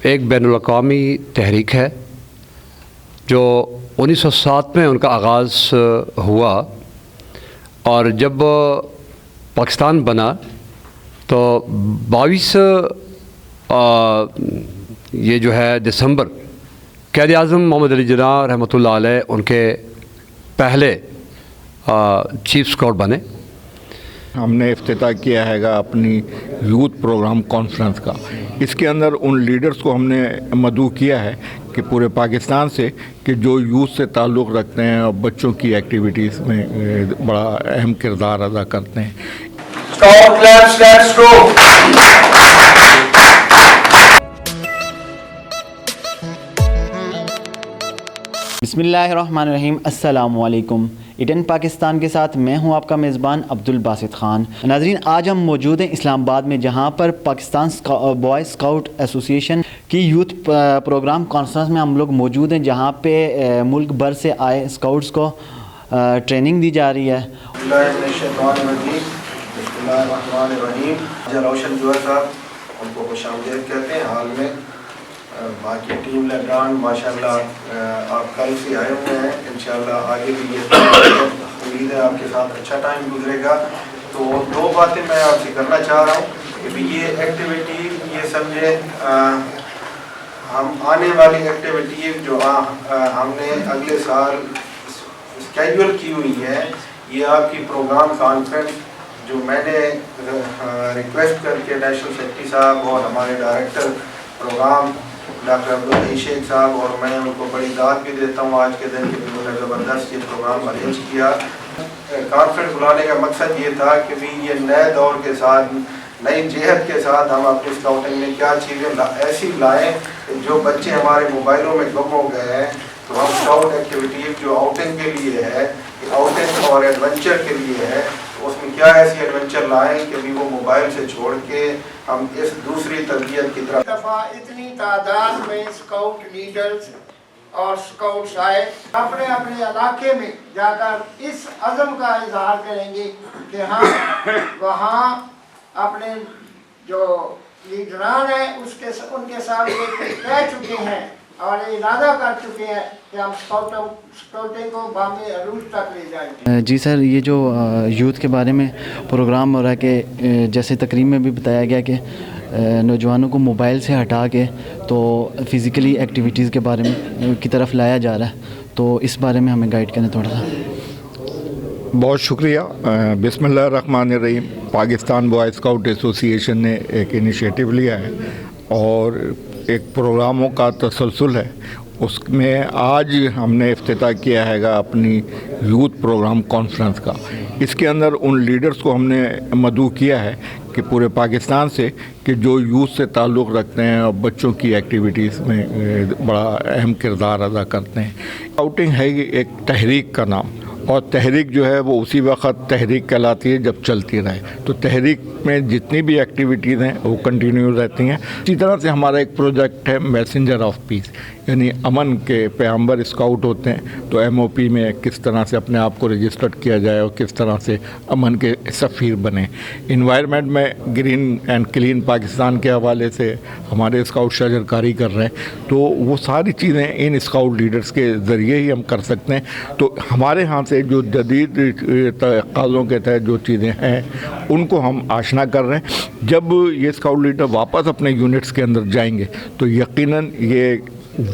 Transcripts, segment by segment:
ایک بین الاقوامی تحریک ہے جو 1907 میں ان کا آغاز ہوا، اور جب پاکستان بنا تو 22 یہ جو ہے دسمبر، قائد اعظم محمد علی جناح رحمۃ اللہ علیہ ان کے پہلے چیف اسکاؤٹ بنے۔ ہم نے افتتاح کیا ہے گا اپنی یوتھ پروگرام کانفرنس کا۔ اس کے اندر ان لیڈرز کو ہم نے مدعو کیا ہے کہ پورے پاکستان سے کہ جو یوتھ سے تعلق رکھتے ہیں اور بچوں کی ایکٹیویٹیز میں بڑا اہم کردار ادا کرتے ہیں۔ بسم اللہ الرحمن الرحیم۔ السلام علیکم۔ ایڈن پاکستان کے ساتھ میں ہوں آپ کا میزبان عبد الباسط خان۔ ناظرین، آج ہم موجود ہیں اسلام آباد میں، جہاں پر پاکستان بوائز اسکاؤٹ ایسوسیشن کی یوتھ پروگرام کانفرنس میں ہم لوگ موجود ہیں، جہاں پہ ملک بھر سے آئے اسکاؤٹس کو ٹریننگ دی جا رہی ہے۔ روشن جوہر صاحب ان کو خوش آمدید کہتے ہیں۔ حال میں باقی ٹیم لیڈران ماشاءاللہ آپ کل سے آئے ہوئے ہیں، انشاءاللہ آگے بھی یہ امید ہے آپ کے ساتھ اچھا ٹائم گزرے گا۔ تو دو باتیں میں آپ سے کرنا چاہ رہا ہوں کہ یہ ایکٹیویٹی یہ سمجھے ہم آنے والی ایکٹیویٹی جو ہم نے اگلے سال اسکیجول کی ہوئی ہے، یہ آپ کی پروگرام کانفرنس جو میں نے ریکویسٹ کر کے نیشنل سیکرٹری صاحب اور ہمارے ڈائریکٹر پروگرام ڈاکٹر عبدالحی شیخ صاحب، اور میں ان کو بڑی داد بھی دیتا ہوں آج کے دن کہ انہوں نے زبردست یہ پروگرام ارینج کیا۔ کانفرنس بلانے کا مقصد یہ تھا کہ بھی یہ نئے دور کے ساتھ، نئی جہت کے ساتھ ہم اپنی اسکاؤٹنگ میں کیا چیزیں ایسی لائیں جو بچے ہمارے موبائلوں میں گم ہو گئے ہیں۔ تو ہم اسکاؤٹ ایکٹیویٹی جو آؤٹنگ کے لیے ہے، آؤٹنگ اور ایڈونچر کے لیے ہے، اس میں کیا ایسی ایڈونچر لائیں کہ بھی وہ موبائل سے چھوڑ کے ہم اس دوسری تربیت کی طرف۔ دفعہ اتنی تعداد میں اسکاؤٹ لیڈرز اور اسکاؤٹس آئے، اپنے اپنے علاقے میں جا کر اس عزم کا اظہار کریں گے کہ ہم وہاں اپنے جو لیڈران ہیں ان کے ساتھ یہ کہہ چکے ہیں اور ارادہ کر چکے ہیں کہ ہم اسکاؤٹنگ کو بامی عروج تک لے جائیں گے۔ جی سر، یہ جو یوتھ کے بارے میں پروگرام ہو رہا ہے کہ جیسے تقریب میں بھی بتایا گیا کہ نوجوانوں کو موبائل سے ہٹا کے تو فزیکلی ایکٹیویٹیز کے بارے میں کی طرف لایا جا رہا ہے، تو اس بارے میں ہمیں گائیڈ کریں تھوڑا سا۔ بہت شکریہ۔ بسم اللہ الرحمن الرحیم۔ پاکستان بوائز اسکاؤٹ ایسوسیشن نے ایک انیشیٹو لیا ہے اور ایک پروگراموں کا تسلسل ہے۔ اس میں آج ہم نے افتتاح کیا ہے گا اپنی یوتھ پروگرام کانفرنس کا۔ اس کے اندر ان لیڈرز کو ہم نے مدعو کیا ہے کہ پورے پاکستان سے کہ جو یوتھ سے تعلق رکھتے ہیں اور بچوں کی ایکٹیویٹیز میں بڑا اہم کردار ادا کرتے ہیں۔ اسکاؤٹنگ ہے ایک تحریک کا نام، اور تحریک جو ہے وہ اسی وقت تحریک کہلاتی ہے جب چلتی رہے۔ تو تحریک میں جتنی بھی ایکٹیویٹیز ہیں وہ کنٹینیو رہتی ہیں۔ اسی طرح سے ہمارا ایک پروجیکٹ ہے میسنجر آف پیس، یعنی امن کے پیغمبر اسکاؤٹ ہوتے ہیں، تو ایم او پی میں کس طرح سے اپنے آپ کو رجسٹرڈ کیا جائے اور کس طرح سے امن کے سفیر بنے۔ انوائرمنٹ میں گرین اینڈ کلین پاکستان کے حوالے سے ہمارے اسکاؤٹ شجر کاری کر رہے ہیں، تو وہ ساری چیزیں ان اسکاؤٹ لیڈرز کے ذریعے ہی ہم کر سکتے ہیں۔ تو ہمارے ہاں سے جو جدید تقاضوں کے تحت جو چیزیں ہیں ان کو ہم آشنا کر رہے ہیں۔ جب یہ اسکاؤٹ لیڈر واپس اپنے یونٹس کے اندر جائیں گے تو یقیناً یہ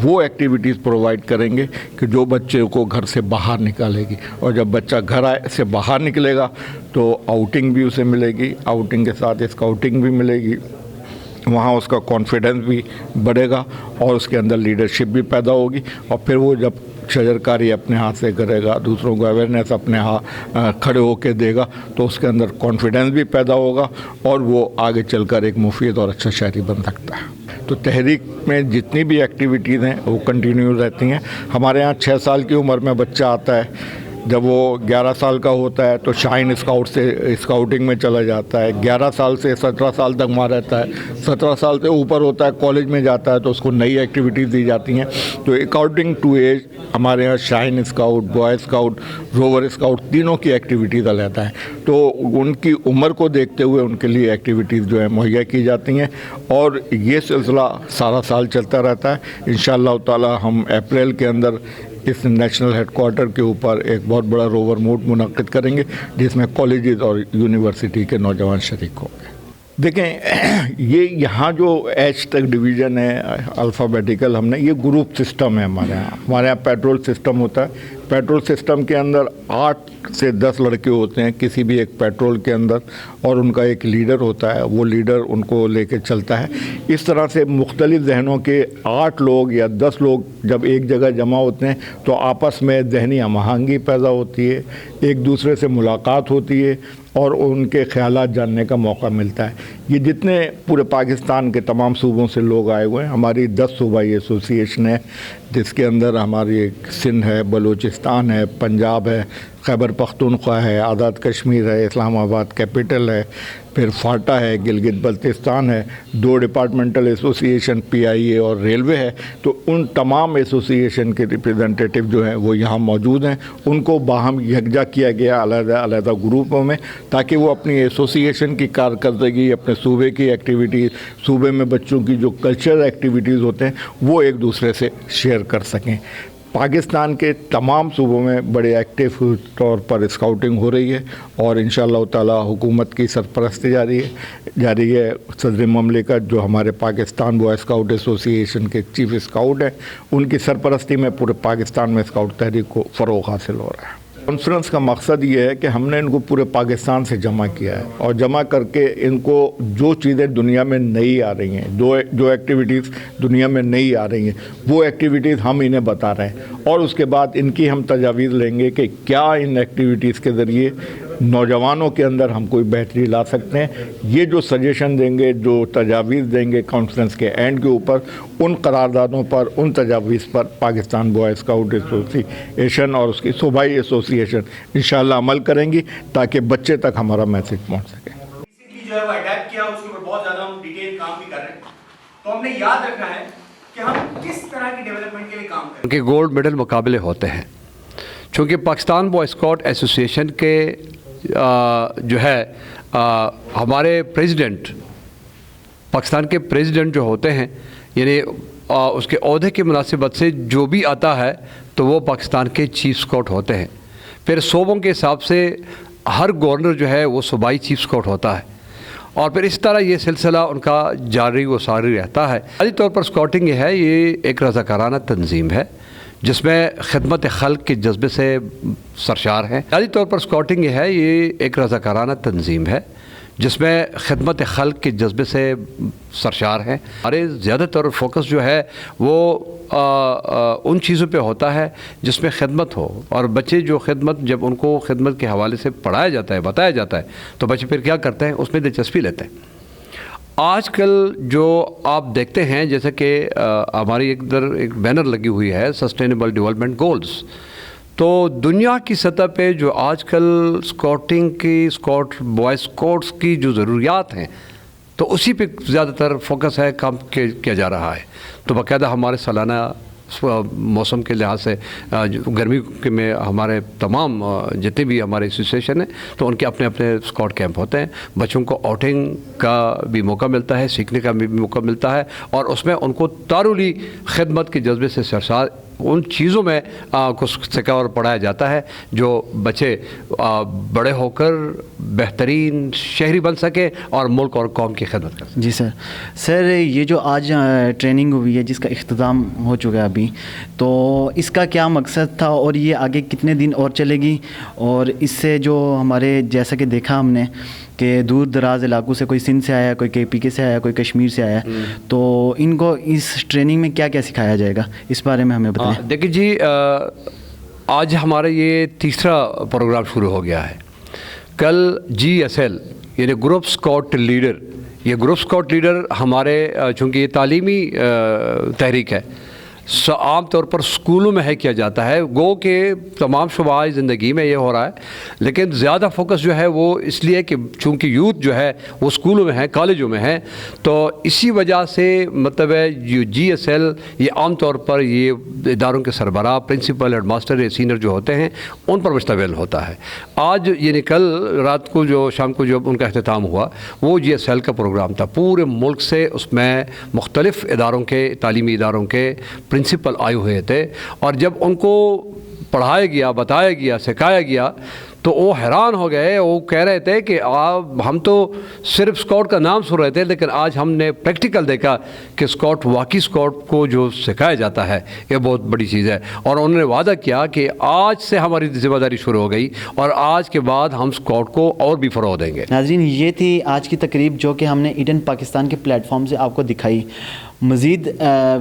وہ ایکٹیویٹیز پرووائڈ کریں گے کہ جو بچے کو گھر سے باہر نکالے گی، اور جب بچہ گھر سے باہر نکلے گا تو آؤٹنگ بھی اسے ملے گی، آؤٹنگ کے ساتھ اسکاؤٹنگ بھی ملے گی، وہاں اس کا کانفیڈنس بھی بڑھے گا اور اس کے اندر لیڈرشپ بھی پیدا ہوگی، اور پھر وہ جب شجرکاری اپنے ہاتھ سے کرے گا، دوسروں کو اویئرنیس اپنے کھڑے ہو کے دے گا، تو اس کے اندر کانفیڈنس بھی پیدا ہوگا اور وہ آگے چل کر ایک مفید اور اچھا شہری بن سکتا ہے۔ تو تحریک میں جتنی بھی ایکٹیویٹیز ہیں وہ کنٹینیو رہتی ہیں۔ ہمارے ہاں 6 سال کی عمر میں بچہ آتا ہے جب وہ 11 سال کا ہوتا ہے تو شائن اسکاؤٹ سے اسکاؤٹنگ میں چلا جاتا ہے، 11 سال سے 17 سال تک وہاں رہتا ہے، 17 سال سے اوپر ہوتا ہے کالج میں جاتا ہے تو اس کو نئی ایکٹیویٹیز دی جاتی ہیں۔ تو اکارڈنگ ٹو ایج ہمارے یہاں شائن scout, boy scout, rover scout تینوں کی ایکٹیویٹیز علیحدہ ہیں، تو ان کی عمر کو دیکھتے ہوئے ان کے لیے ایکٹیویٹیز جو ہے مہیا کی جاتی ہیں، اور یہ سلسلہ سارا سال چلتا رہتا ہے۔ انشاءاللہ تعالی ہم اپریل کے اندر اس نیشنل ہیڈ کوارٹر کے اوپر ایک بہت بڑا روور موٹ منعقد کریں گے جس میں کالجز اور یونیورسٹی کے نوجوان شریک ہوں گے۔ دیکھیں یہ یہاں جو ایج تک ڈویژن ہے الفابیٹیکل، ہم نے یہ گروپ سسٹم ہے ہمارے یہاں پیٹرول سسٹم ہوتا ہے۔ پیٹرول سسٹم کے اندر 8 سے 10 لڑکے ہوتے ہیں کسی بھی ایک پیٹرول کے اندر، اور ان کا ایک لیڈر ہوتا ہے، وہ لیڈر ان کو لے کے چلتا ہے۔ اس طرح سے مختلف ذہنوں کے 8 لوگ یا 10 لوگ جب ایک جگہ جمع ہوتے ہیں تو آپس میں ذہنی ہم آہنگی پیدا ہوتی ہے، ایک دوسرے سے ملاقات ہوتی ہے اور ان کے خیالات جاننے کا موقع ملتا ہے۔ یہ جتنے پورے پاکستان کے تمام صوبوں سے لوگ آئے ہوئے ہیں، ہماری 10 صوبائی ایسوسیشن ہے جس کے اندر ہماری سندھ ہے، بلوچستان ہے، پنجاب ہے، خیبر پختونخوا ہے، آزاد کشمیر ہے، اسلام آباد کیپٹل ہے، پھر فاٹا ہے، گلگت بلتستان ہے، 2 ڈپارٹمنٹل ایسوسیشن پی آئی اے اور ریلوے ہے۔ تو ان تمام ایسوسیشن کے ریپریزنٹیٹیو جو ہیں وہ یہاں موجود ہیں، ان کو باہم یکجا کیا گیا علیحدہ علیحدہ گروپوں میں، تاکہ وہ اپنی ایسوسیشن کی کارکردگی، اپنے صوبے کی ایکٹیویٹیز، صوبے میں بچوں کی جو کلچرل ایکٹیویٹیز ہوتے ہیں وہ ایک دوسرے سے شیئر کر سکیں۔ پاکستان کے تمام صوبوں میں بڑے ایکٹیو طور پر اسکاؤٹنگ ہو رہی ہے، اور انشاءاللہ تعالی حکومت کی سرپرستی جاری ہے۔ صدر مملکت جو ہمارے پاکستان بوائے اسکاؤٹ ایسوسیشن کے چیف اسکاؤٹ ہیں، ان کی سرپرستی میں پورے پاکستان میں اسکاؤٹ تحریک کو فروغ حاصل ہو رہا ہے۔ کانفرنس کا مقصد یہ ہے کہ ہم نے ان کو پورے پاکستان سے جمع کیا ہے، اور جمع کر کے ان کو جو چیزیں دنیا میں نئی آ رہی ہیں، جو ایکٹیویٹیز دنیا میں نئی آ رہی ہیں، وہ ایکٹیویٹیز ہم انہیں بتا رہے ہیں، اور اس کے بعد ان کی ہم تجاویز لیں گے کہ کیا ان ایکٹیویٹیز کے ذریعے نوجوانوں کے اندر ہم کوئی بہتری لا سکتے ہیں۔ یہ جو سجیشن دیں گے، جو تجاویز دیں گے کانفرنس کے اینڈ کے اوپر، ان قراردادوں پر، ان تجاویز پر پاکستان بوائے اسکاؤٹ ایسوسیشن اور اس کی صوبائی ایسوسیشن انشاءاللہ عمل کریں گی، تاکہ بچے تک ہمارا میسج پہنچ سکے۔ ریسنٹلی جو ہے وہ اڈیپٹ کیا، اس کے اوپر بہت زیادہ ہم ڈیٹیل کام بھی کر رہے ہیں، تو ہم نے یاد رکھنا ہے کہ ہم کس طرح کی ڈیولپمنٹ کے لیے کام کریں۔ ان کے گولڈ میڈل مقابلے ہوتے ہیں، چونکہ پاکستان بوائے اسکاؤٹ ایسوسیشن کے جو ہے ہمارے پریزیڈنٹ، پاکستان کے پریزیڈنٹ جو ہوتے ہیں، یعنی اس کے عہدے کی مناسبت سے جو بھی آتا ہے تو وہ پاکستان کے چیف اسکاؤٹ ہوتے ہیں۔ پھر صوبوں کے حساب سے ہر گورنر جو ہے وہ صوبائی چیف اسکاؤٹ ہوتا ہے، اور پھر اس طرح یہ سلسلہ ان کا جاری و ساری رہتا ہے۔ عالی طور پر اسکاؤٹنگ یہ ہے، یہ ایک رضاکارانہ تنظیم ہے جس میں خدمت خلق کے جذبے سے سرشار ہیں۔ عالی طور پر اسکاؤٹنگ یہ ہے، یہ ایک رضاکارانہ تنظیم ہے جس میں خدمت خلق کے جذبے سے سرشار ہیں۔ ہمارے زیادہ تر فوکس جو ہے وہ ان چیزوں پہ ہوتا ہے جس میں خدمت ہو، اور بچے جو خدمت، جب ان کو خدمت کے حوالے سے پڑھایا جاتا ہے، بتایا جاتا ہے، تو بچے پھر کیا کرتے ہیں، اس میں دلچسپی لیتے ہیں۔ آج کل جو آپ دیکھتے ہیں، جیسے کہ ہماری ایک بینر لگی ہوئی ہے سسٹینیبل ڈیولپمنٹ گولز، تو دنیا کی سطح پہ جو آج کل اسکاؤٹنگ کی، بوائے اسکاؤٹس کی جو ضروریات ہیں، تو اسی پہ زیادہ تر فوکس ہے، کام کیا جا رہا ہے۔ تو باقاعدہ ہمارے سالانہ موسم کے لحاظ سے گرمی میں ہمارے تمام جتنے بھی ہمارے ایسوسیشن ہیں تو ان کے اپنے اپنے اسکاؤٹ کیمپ ہوتے ہیں۔ بچوں کو آؤٹنگ کا بھی موقع ملتا ہے، سیکھنے کا بھی موقع ملتا ہے، اور اس میں ان کو تعارلی خدمت کے جذبے سے سرشار ان چیزوں میں کو سکھا اور پڑھایا جاتا ہے جو بچے بڑے ہو کر بہترین شہری بن سکیں اور ملک اور قوم کی خدمت کر سکیں۔ جی سر یہ جو آج ٹریننگ ہوئی ہے جس کا اختتام ہو چکا ہے ابھی، تو اس کا کیا مقصد تھا اور یہ آگے کتنے دن اور چلے گی؟ اور اس سے جو ہمارے جیسا کہ دیکھا ہم نے کہ دور دراز علاقوں سے کوئی سندھ سے آیا، کوئی کے پی کے سے آیا، کوئی کشمیر سے آیا، تو ان کو اس ٹریننگ میں کیا کیا سکھایا جائے گا، اس بارے میں ہمیں بتائیں۔ دیکھیے جی، آج ہمارا یہ تیسرا پروگرام شروع ہو گیا ہے۔ کل GSL یعنی گروپ اسکاؤٹ لیڈر، یہ گروپ اسکاؤٹ لیڈر ہمارے چونکہ یہ تعلیمی تحریک ہے، عام طور پر اسکولوں میں ہے کیا جاتا ہے. گو کہ تمام شعبۂ زندگی میں یہ ہو رہا ہے, لیکن زیادہ فوکس جو ہے وہ اس لیے کہ چونکہ یوتھ جو ہے وہ اسکولوں میں ہے, کالجوں میں ہے, تو اسی وجہ سے مطلب ہے جی ایس ایل یہ عام طور پر یہ اداروں کے سربراہ, پرنسپل, ہیڈ ماسٹر یا سینئر جو ہوتے ہیں ان پر مشتمل ہوتا ہے. آج یعنی کل رات کو جو شام کو جو ان کا اختتام ہوا وہ جی ایس ایل کا پروگرام تھا. پورے ملک سے اس میں مختلف اداروں کے, تعلیمی اداروں کے پرنسپل آئے ہوئے تھے, اور جب ان کو پڑھایا گیا, بتایا گیا, سکھایا گیا تو وہ حیران ہو گئے. وہ کہہ رہے تھے کہ ہم تو صرف اسکاؤٹ کا نام سن رہے تھے, لیکن آج ہم نے پریکٹیکل دیکھا کہ اسکاؤٹ واقعی اسکاؤٹ کو جو سکھایا جاتا ہے یہ بہت بڑی چیز ہے. اور انہوں نے وعدہ کیا کہ آج سے ہماری ذمہ داری شروع ہو گئی اور آج کے بعد ہم اسکاؤٹ کو اور بھی فروغ دیں گے. ناظرین, یہ تھی آج کی تقریب جو کہ ہم نے ایڈن پاکستان کے پلیٹ فارم سے آپ کو دکھائی. مزید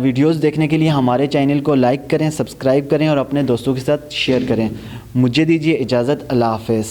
ویڈیوز دیکھنے کے لیے ہمارے چینل کو لائک کریں, سبسکرائب کریں اور اپنے دوستوں کے ساتھ شیئر کریں. مجھے دیجیے اجازت. اللہ حافظ.